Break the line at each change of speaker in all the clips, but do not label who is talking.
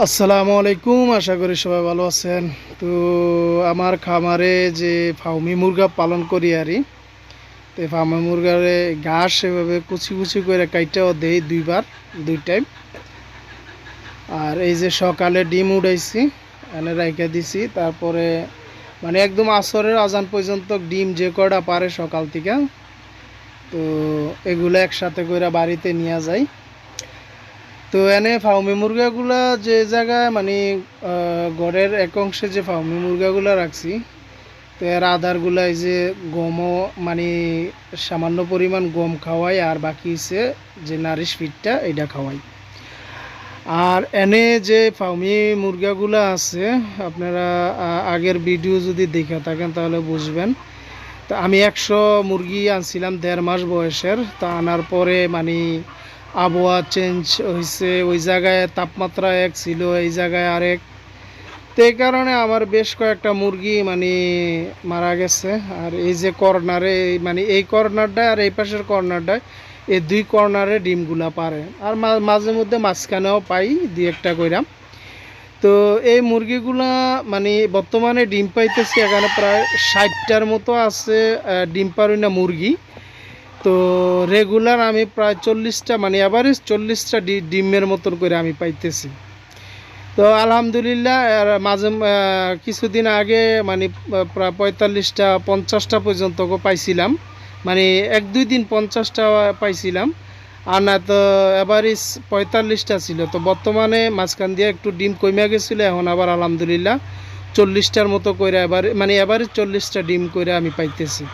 আসসালামু আলাইকুম, আশা করি সবাই ভালো আছেন। তো আমার খামারে যে ফার্মি মুরগা পালন করি আরই, তো ফার্মি মুরগারে ঘাস এভাবে কুচি কুচি করে কাইটাও দেই দুই টাইম। আর এই যে সকালে ডিম উড়াইছি, এনে রাইখা দিছি, তারপরে মানে একদম আসরের আজান পর্যন্ত ডিম যে কয়টা পারে সকাল থেকে, তো এগুলো একসাথে করে বাড়িতে নিয়ে যাই। তো এনে ফার্মি মুরগাগুলা যে জায়গায় মানে ঘরের এক অংশে যে ফার্মি মুরগাগুলা রাখছি, তো এর আদারগুলা এই যে গমও মানে সামান্য পরিমাণ গম খাওয়াই, আর বাকি হচ্ছে যে নারিশ ফিডটা এটা খাওয়াই। আর এনে যে ফার্মি মুরগাগুলা আছে, আপনারা আগের ভিডিও যদি দেখে থাকেন তাহলে বুঝবেন। তো আমি 100 মুরগি আনছিলাম 1.5 মাস বয়সের। তা আনার পরে মানে আবহাওয়া চেঞ্জ হয়েছে, ওই জায়গায় তাপমাত্রা এক ছিল, এই জায়গায় আরেক। তো এই কারণে আমার বেশ কয়েকটা মুরগি মানে মারা গেছে। আর এই যে কর্নারে মানে এই কর্নারটায় আর এই পাশের কর্নারটায়, এই দুই কর্নারে ডিমগুলা পারে। আর মাঝে মধ্যে মাঝখানেও পাই দুই একটা কইরাম। তো এই মুরগিগুলা মানে বর্তমানে ডিম পাইতেছি এখানে প্রায় 60টার মতো আছে ডিম পারুই না মুরগি। তো রেগুলার আমি প্রায় 40টা মানে অ্যাভারেজ 40টা ডিমের মতন করে আমি পাইতেছি। তো আলহামদুলিল্লাহ। আর মাঝে কিছুদিন আগে মানে প্রায় 45টা 50টা পর্যন্ত পাইছিলাম, মানে 1-2 দিন 50টা পাইছিলাম। আর না তো অ্যাভারেজ 45টা ছিল। তো বর্তমানে মাঝখান দিয়ে একটু ডিম কমে গেছিলো, এখন আবার আলহামদুলিল্লাহ 40টার মতো করে এবার মানে অ্যাভারেজ 40টা ডিম করে আমি পাইতেছি।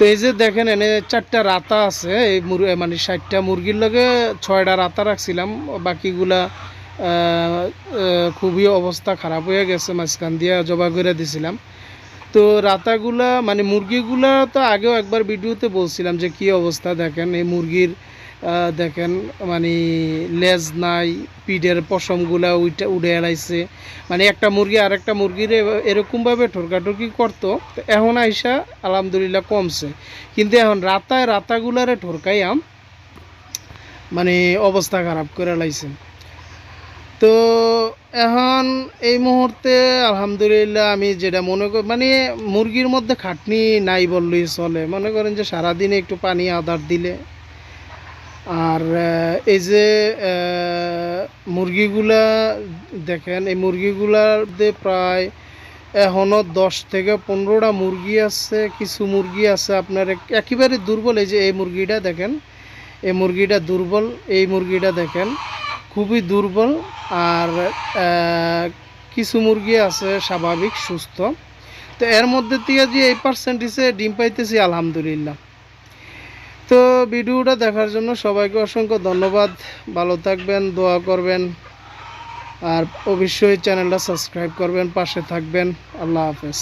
তো এই যে দেখেন এনে 4টা রাতা আছে, এই মানে 60টা মুরগির লগে 6টা রাতা রাখছিলাম, বাকিগুলা খুবই অবস্থা খারাপ হয়ে গেছে, মাঝখান দিয়ে জবা করে দিছিলাম। তো রাতাগুলা মানে মুরগিগুলা তো আগেও একবার ভিডিওতে বলছিলাম যে কি অবস্থা। দেখেন এই মুরগির দেখেন মানে লেজ নাই, পিঠের পশমগুলা উঠে এলাইছে। মানে একটা মুরগি আর একটা মুরগির এরকমভাবে ঠোরকাঠুরকি করতো। তো এখন আইসা আলহামদুলিল্লাহ কমছে, কিন্তু এখন রাতাগুলারে ঠোরকাইয়াম মানে অবস্থা খারাপ করে লাইছে। তো এখন এই মুহূর্তে আলহামদুলিল্লাহ আমি যেটা মনে করি মানে মুরগির মধ্যে খাটনি নাই বললেই চলে। মনে করেন যে সারাদিনে একটু পানি আদার দিলে, আর এই যে মুরগিগুলা দেখেন, এই মুরগিগুলাতে প্রায় এখনও 10 থেকে 15টা মুরগি আছে। কিছু মুরগি আছে আপনার একেবারে দুর্বল। এই যে এই মুরগিটা দেখেন, এই মুরগিটা দুর্বল, এই মুরগিটা দেখেন খুবই দুর্বল। আর কিছু মুরগি আছে স্বাভাবিক সুস্থ। তো এর মধ্যে থেকে যে এই পার্সেন্টেজে ডিম পাইতেছি আলহামদুলিল্লাহ। তো ভিডিওটা দেখার জন্য সবাইকে অসংখ্য ধন্যবাদ। ভালো থাকবেন, দোয়া করবেন, আর অবশ্যই চ্যানেলটা সাবস্ক্রাইব করবেন, পাশে থাকবেন। আল্লাহ হাফেজ।